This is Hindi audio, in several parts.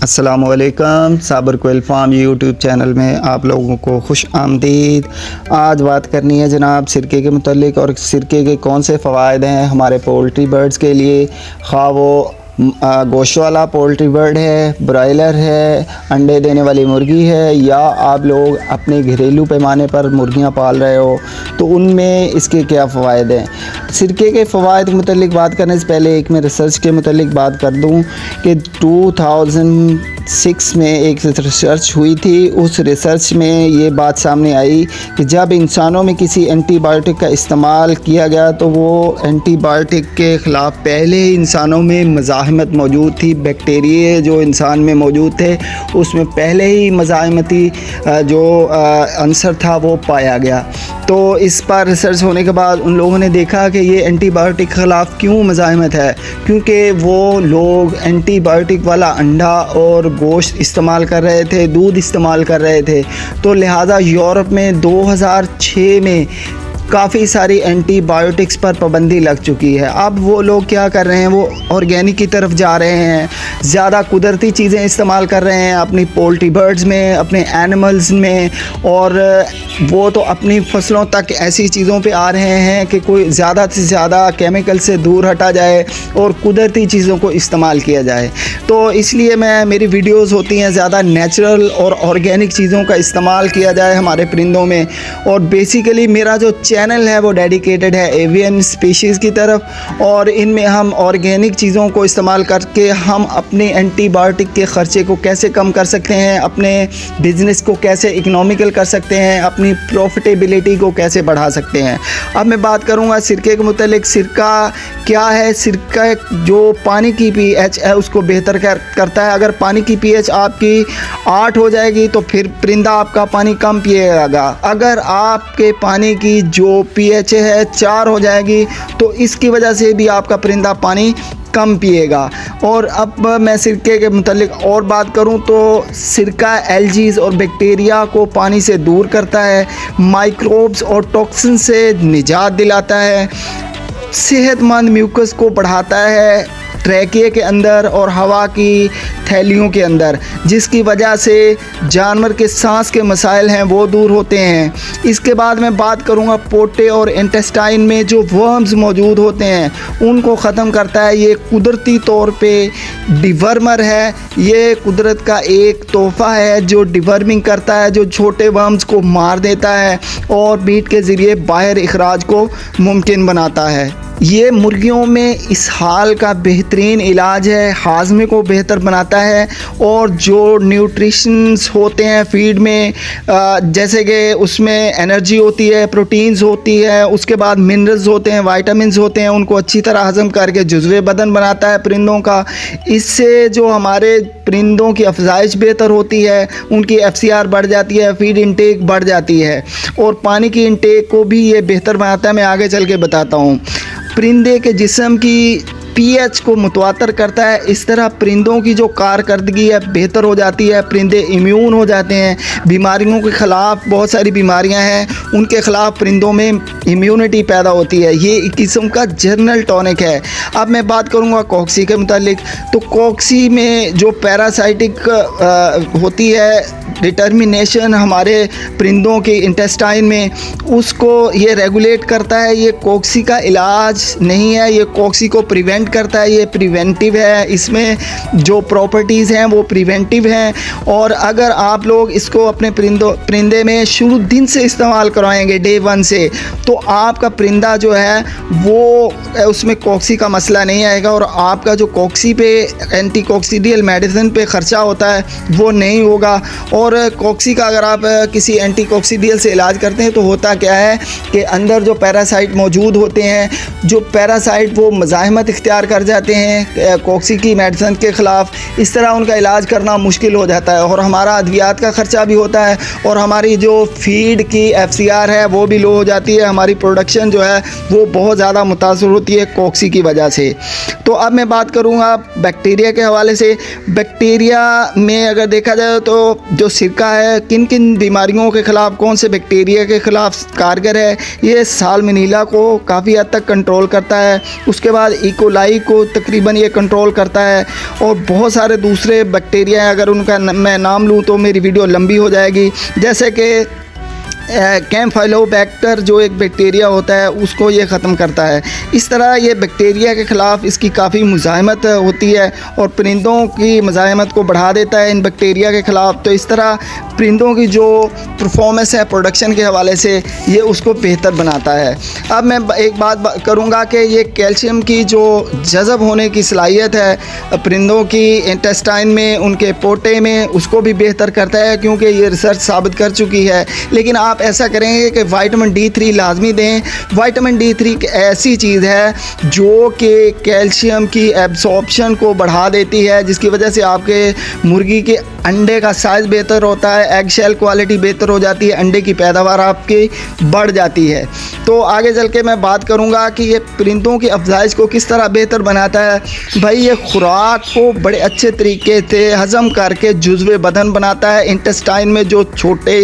अस्सलामुअलैकुम। साबर कोयल फार्म यूट्यूब चैनल में आप लोगों को खुश आमदीद। आज बात करनी है जनाब सिरके के मुतल्लिक और सिरके के कौन से फ़वाइद हैं हमारे पोल्ट्री बर्ड्स के लिए, खा वो गोश्त वाला पोल्ट्री बर्ड है, ब्रॉयलर है, अंडे देने वाली मुर्गी है, या आप लोग अपने घरेलू पैमाने पर मुर्गियां पाल रहे हो तो उनमें इसके क्या फ़वाइद हैं। सिरके के फ़वाइद के मुतल्लिक बात करने से पहले एक मैं रिसर्च के मुतल्लिक बात कर दूं कि 2006 में एक रिसर्च हुई थी। उस रिसर्च में ये बात सामने आई कि जब इंसानों में किसी एंटीबायोटिक का इस्तेमाल किया गया तो वो एंटीबायोटिक के ख़िलाफ़ पहले ही इंसानों में मज़ाहमत मौजूद थी। बैक्टीरिया जो इंसान में मौजूद थे उसमें पहले ही मज़ाहमती जो अंसर था वो पाया गया। तो इस पर रिसर्च होने के बाद उन लोगों ने देखा कि ये एंटीबायोटिक के ख़िलाफ़ क्यों मज़ाहमत है, क्योंकि वो लोग एंटीबायोटिक वाला अंडा और गोश्त इस्तेमाल कर रहे थे, दूध इस्तेमाल कर रहे थे। तो लिहाजा यूरोप में 2006 में काफ़ी सारी एंटीबायोटिक्स पर पाबंदी लग चुकी है। अब वो लोग क्या कर रहे हैं, वो ऑर्गेनिक की तरफ जा रहे हैं, ज़्यादा कुदरती चीज़ें इस्तेमाल कर रहे हैं अपनी पोल्ट्री बर्ड्स में, अपने एनिमल्स में, और वो तो अपनी फसलों तक ऐसी चीज़ों पे आ रहे हैं कि कोई ज़्यादा से ज़्यादा केमिकल से दूर हटा जाए और कुदरती चीज़ों को इस्तेमाल किया जाए। तो इसलिए मेरी वीडियोज़ होती हैं ज़्यादा नेचुरल और ऑर्गेनिक चीज़ों का इस्तेमाल किया जाए हमारे परिंदों में। और बेसिकली मेरा जो चैनल है वो डेडिकेटेड है एवियन स्पीशीज़ की तरफ, और इनमें हम ऑर्गेनिक चीज़ों को इस्तेमाल करके हम अपने एंटीबायोटिक के ख़र्चे को कैसे कम कर सकते हैं, अपने बिज़नेस को कैसे इकनॉमिकल कर सकते हैं, अपनी प्रॉफिटेबिलिटी को कैसे बढ़ा सकते हैं। अब मैं बात करूँगा सिरके के मुतालिक। सिरका क्या है? सिरका जो पानी की pH है उसको बेहतर करता है। अगर पानी की pH आपकी 8 हो जाएगी तो फिर परिंदा आपका पानी कम पिएगा। अगर आपके पानी की जो pH है 4 हो जाएगी तो इसकी वजह से भी आपका परिंदा पानी कम पिएगा। और अब मैं सिरके के मुतालिक और बात करूं तो सिरका एल्गीज़ और बैक्टीरिया को पानी से दूर करता है, माइक्रोब्स और टॉक्सिन से निजात दिलाता है, सेहतमंद म्यूकस को बढ़ाता है ट्रैकिए के अंदर और हवा की थैलियों के अंदर, जिसकी वजह से जानवर के सांस के मसाइल हैं वो दूर होते हैं। इसके बाद मैं बात करूँगा पोटे और इंटेस्टाइन में जो वर्म्स मौजूद होते हैं उनको ख़त्म करता है। ये कुदरती तौर पे डिवर्मर है, ये कुदरत का एक तोहफ़ा है जो डिवर्मिंग करता है, जो छोटे वर्म्स को मार देता है और मीट के ज़रिए बाहर इखराज को मुमकिन बनाता है। ये मुर्गियों में इस हाल का बेहतरीन इलाज है, हाजमे को बेहतर बनाता है, और जो न्यूट्रिशंस होते हैं फीड में, जैसे कि उसमें एनर्जी होती है, प्रोटीन्स होती है, उसके बाद मिनरल्स होते हैं, वाइटामिन्स होते हैं, उनको अच्छी तरह हज़म करके जुज़्वे बदन बनाता है परिंदों का। इससे जो हमारे परिंदों की अफजाइश बेहतर होती है, उनकी FCR बढ़ जाती है, फीड इंटेक बढ़ जाती है, और पानी की इंटेक को भी ये बेहतर बनाता है। मैं आगे चल के बताता हूँ। परिंदे के जिस्म की pH को मुतवातर करता है। इस तरह परिंदों की जो कारकर्दगी है बेहतर हो जाती है, परिंदे इम्यून हो जाते हैं, बीमारियों के ख़िलाफ़ बहुत सारी बीमारियां हैं उनके ख़िलाफ़ परिंदों में इम्यूनिटी पैदा होती है। ये एक किस्म का जनरल टॉनिक है। अब मैं बात करूँगा कॉक्सी के मुतालिक। तो कॉक्सी में जो पैरासाइटिक होती है डिटर्मिनेशन हमारे परिंदों के इंटेस्टाइन में, उसको ये रेगुलेट करता है। ये कॉक्सी का इलाज नहीं है, ये कॉक्सी को प्रिवेंट करता है, ये प्रिवेंटिव है। इसमें जो प्रॉपर्टीज़ हैं वो प्रिवेंटिव हैं, और अगर आप लोग इसको अपने परिंदे में शुरू दिन से इस्तेमाल करवाएंगे डे 1 से, तो आपका परिंदा जो है वो उसमें कॉक्सी का मसला नहीं आएगा, और आपका जो कॉक्सी पे एंटी कॉक्सीडियल मेडिसिन पे ख़र्चा होता है वो नहीं होगा। और कॉक्सी का अगर आप किसी एंटी कॉक्सीडियल से इलाज करते हैं तो होता क्या है कि अंदर जो पैरासाइट मौजूद होते हैं, जो पैरासाइट वो मज़ाहमत इख्तियार कर जाते हैं कॉक्सी की मेडिसिन के ख़िलाफ़। इस तरह उनका इलाज करना मुश्किल हो जाता है, और हमारा अद्वियात का ख़र्चा भी होता है, और हमारी जो फीड की FCR है वो भी लो हो जाती है। हमारी प्रोडक्शन जो है वो बहुत ज़्यादा मुतासर होती है कॉक्सी की वजह से। तो अब मैं बात करूँगा बैक्टीरिया के हवाले से। बैक्टीरिया में अगर देखा जाए तो जो सिरका है किन किन बीमारियों के ख़िलाफ़, कौन से बैक्टीरिया के ख़िलाफ़ कारगर है, ये साल्मोनेला को काफ़ी हद तक कंट्रोल करता है। उसके बाद इकोलाई फ्लाई को तकरीबन ये कंट्रोल करता है, और बहुत सारे दूसरे बैक्टीरिया हैं, अगर उनका मैं नाम लूँ तो मेरी वीडियो लंबी हो जाएगी। जैसे कि कैम्फाइलोबैक्टर जो एक बैक्टीरिया होता है उसको ये ख़त्म करता है। इस तरह ये बैक्टीरिया के ख़िलाफ़ इसकी काफ़ी मुज़ाहमत होती है और परिंदों की मुज़ाहमत को बढ़ा देता है इन बैक्टीरिया के ख़िलाफ़। तो इस तरह परिंदों की जो परफॉर्मेंस है प्रोडक्शन के हवाले से ये उसको बेहतर बनाता है। अब मैं एक बात करूँगा कि ये कैल्शियम की जो जज़ब होने की सलाहियत है परिंदों की इंटेस्टाइन में, उनके पोटे में, उसको भी बेहतर करता है, क्योंकि ये रिसर्च साबित कर चुकी है। लेकिन आप ऐसा करेंगे कि विटामिन D3 लाजमी दें। विटामिन D3 एक ऐसी चीज़ है जो कि कैल्शियम की एब्सॉर्प्शन को बढ़ा देती है, जिसकी वजह से आपके मुर्गी के अंडे का साइज़ बेहतर होता है, एग शेल क्वालिटी बेहतर हो जाती है, अंडे की पैदावार आपकी बढ़ जाती है। तो आगे चल के मैं बात करूँगा कि ये परिंदों की अफजाइश को किस तरह बेहतर बनाता है। भाई ये खुराक को बड़े अच्छे तरीके से हज़म करके जुज़्वे बदन बनाता है। इंटेस्टाइन में जो छोटे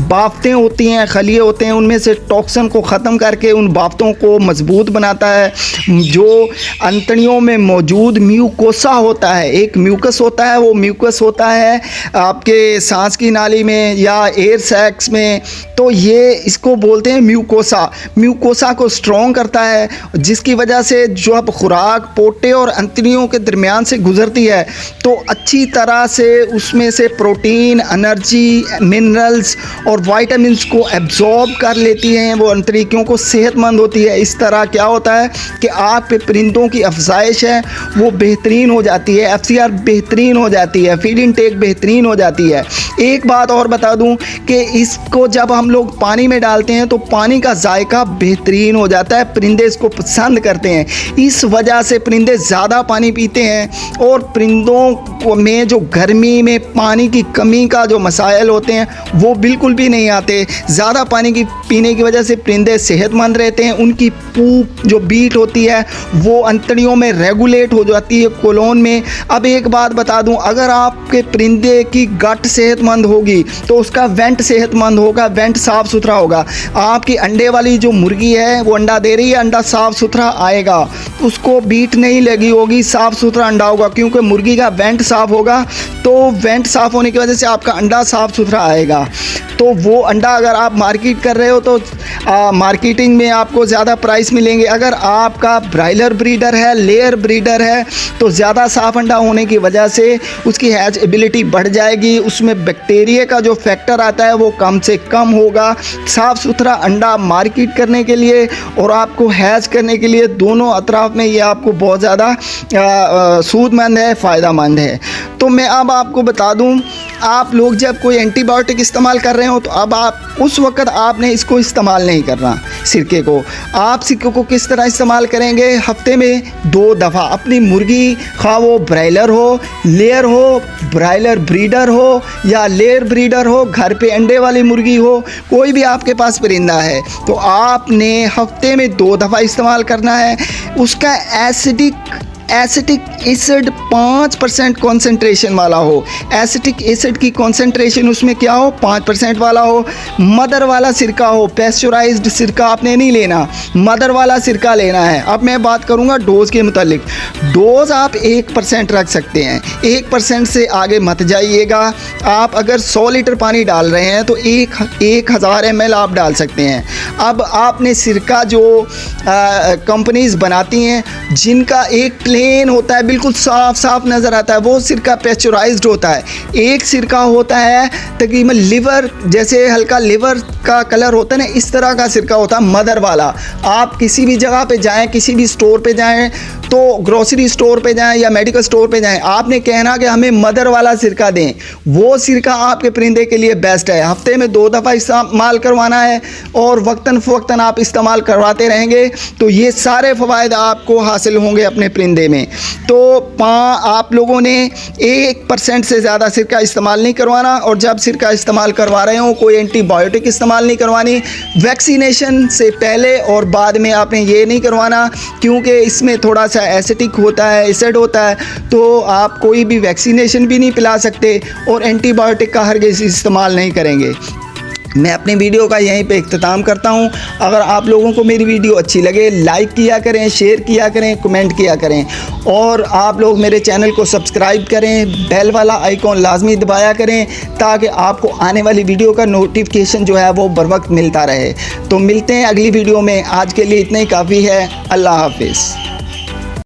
बाफ्तें होती हैं, खलिए होते हैं, उनमें से टॉक्सिन को ख़त्म करके उन बाफ्तों को मजबूत बनाता है। जो अंतड़ियों में मौजूद म्यूकोसा होता है, एक म्यूकस होता है, वो म्यूकस होता है आपके सांस की नाली में या एयर सैक्स में, तो ये इसको बोलते हैं म्यूकोसा। म्यूकोसा को स्ट्रॉन्ग करता है, जिसकी वजह से जो अब खुराक पोटे और अंतड़ियों के दरमियान से गुजरती है तो अच्छी तरह से उसमें से प्रोटीन, एनर्जी, मिनरल्स और विटामिन्स को एब्जॉर्ब कर लेती हैं। वो अंतड़ियों को सेहतमंद होती है। इस तरह क्या होता है कि आपके परिंदों की अफजाइश है वो बेहतरीन हो जाती है, FCR बेहतरीन हो जाती है, फीड इनटेक बेहतरीन हो जाती है। एक बात और बता दूं कि इसको जब हम लोग पानी में डालते हैं तो पानी का जायका बेहतरीन हो जाता है, परिंदे इसको पसंद करते हैं। इस वजह से परिंदे ज़्यादा पानी पीते हैं, और परिंदों में जो गर्मी में पानी की कमी का जो मसाइल होते हैं वो बिल्कुल भी नहीं आते। ज़्यादा पानी की पीने की वजह से परिंदे सेहतमंद रहते हैं। उनकी पूप जो बीट होती है वो अंतड़ियों में रेगुलेट हो जाती है, कोलोन में। अब एक बात बता दूं, अगर आपके परिंदे की गट सेहतमंद होगी तो उसका वेंट सेहतमंद होगा, वेंट साफ़ सुथरा होगा। आपकी अंडे वाली जो मुर्गी है वो अंडा दे रही है, अंडा साफ़ सुथरा आएगा, उसको बीट नहीं लगी होगी, साफ़ सुथरा अंडा होगा, क्योंकि मुर्गी का वेंट साफ़ होगा। तो वेंट साफ़ होने की वजह से आपका अंडा साफ़ सुथरा आएगा। तो वो अंडा अगर आप मार्केट कर रहे हो तो मार्केटिंग में आपको ज़्यादा प्राइस मिलेंगे। अगर आपका ब्रायलर ब्रीडर है, लेयर ब्रीडर है, तो ज़्यादा साफ़ अंडा होने की वजह से उसकी हैच एबिलिटी बढ़ जाएगी, उसमें बैक्टीरिया का जो फैक्टर आता है वो कम से कम होगा। साफ़ सुथरा अंडा मार्केट करने के लिए और आपको हैच करने के लिए दोनों अतराफ़ में ये आपको बहुत ज़्यादा सूदमंद है, फ़ायदेमंद है। तो मैं अब आपको बता दूं, आप लोग जब कोई एंटीबायोटिक इस्तेमाल कर रहे हो तो अब आप उस वक्त आपने इसको इस्तेमाल नहीं करना, सिरके को। आप सिरके को किस तरह इस्तेमाल करेंगे? हफ्ते में 2 दफ़ा अपनी मुर्गी, खा वो ब्रायलर हो, लेयर हो, ब्रायलर ब्रीडर हो या लेयर ब्रीडर हो, घर पे अंडे वाली मुर्गी हो, कोई भी आपके पास परिंदा है तो आपने हफ्ते में 2 दफ़ा इस्तेमाल करना है। उसका एसिटिक एसिड 5% कॉन्सेंट्रेशन वाला हो, एसिटिक एसिड की कॉन्सेंट्रेशन उसमें क्या हो, 5% वाला हो। मदर वाला सिरका हो, पेस्चराइज्ड सिरका आपने नहीं लेना, मदर वाला सिरका लेना है। अब मैं बात करूंगा डोज़ के मुतालिक। डोज़ आप 1% रख सकते हैं, 1% से आगे मत जाइएगा। आप अगर 100 लीटर पानी डाल रहे हैं तो 1000 ml आप डाल सकते हैं। अब आपने सिरका जो कंपनीज़ बनाती हैं जिनका एक प्लेन होता है, बिल्कुल साफ नज़र आता है, वो सिरका पेस्चराइज्ड होता है। एक सिरका होता है तकरीबन लिवर जैसे, हल्का लिवर का कलर होता है ना, इस तरह का सिरका होता है मदर वाला। आप किसी भी जगह पे जाएं, किसी भी स्टोर पे जाएं, तो ग्रोसरी स्टोर पे जाएं या मेडिकल स्टोर पे जाएं, आपने कहना कि हमें मदर वाला सिरका दें। वो सिरका आपके परिंदे के लिए बेस्ट है। हफ्ते में 2 दफ़ा इस्तेमाल करवाना है और वक्तन फ़वक्तन आप इस्तेमाल करवाते रहेंगे तो ये सारे फ़वाइद आपको हासिल होंगे अपने परिंदे में। तो आप लोगों ने 1% से ज़्यादा सिरका इस्तेमाल नहीं करवाना, और जब सिरका इस्तेमाल करवा रहे हो कोई एंटीबायोटिक इस्तेमाल नहीं करवानी। वैक्सीनेशन से पहले और बाद में आपने ये नहीं करवाना, क्योंकि इसमें थोड़ा सा एसिटिक होता है, एसिड होता है, तो आप कोई भी वैक्सीनेशन भी नहीं पिला सकते और एंटीबायोटिक का हरगिज़ इस्तेमाल नहीं करेंगे। मैं अपनी वीडियो का यहीं पे इख्तिताम करता हूँ। अगर आप लोगों को मेरी वीडियो अच्छी लगे लाइक किया करें, शेयर किया करें, कमेंट किया करें और आप लोग मेरे चैनल को सब्सक्राइब करें, बेल वाला आइकॉन लाजमी दबाया करें ताकि आपको आने वाली वीडियो का नोटिफिकेशन जो है वो बर वक्त मिलता रहे। तो मिलते हैं अगली वीडियो में, आज के लिए इतना ही काफ़ी है। अल्लाह हाफिज़।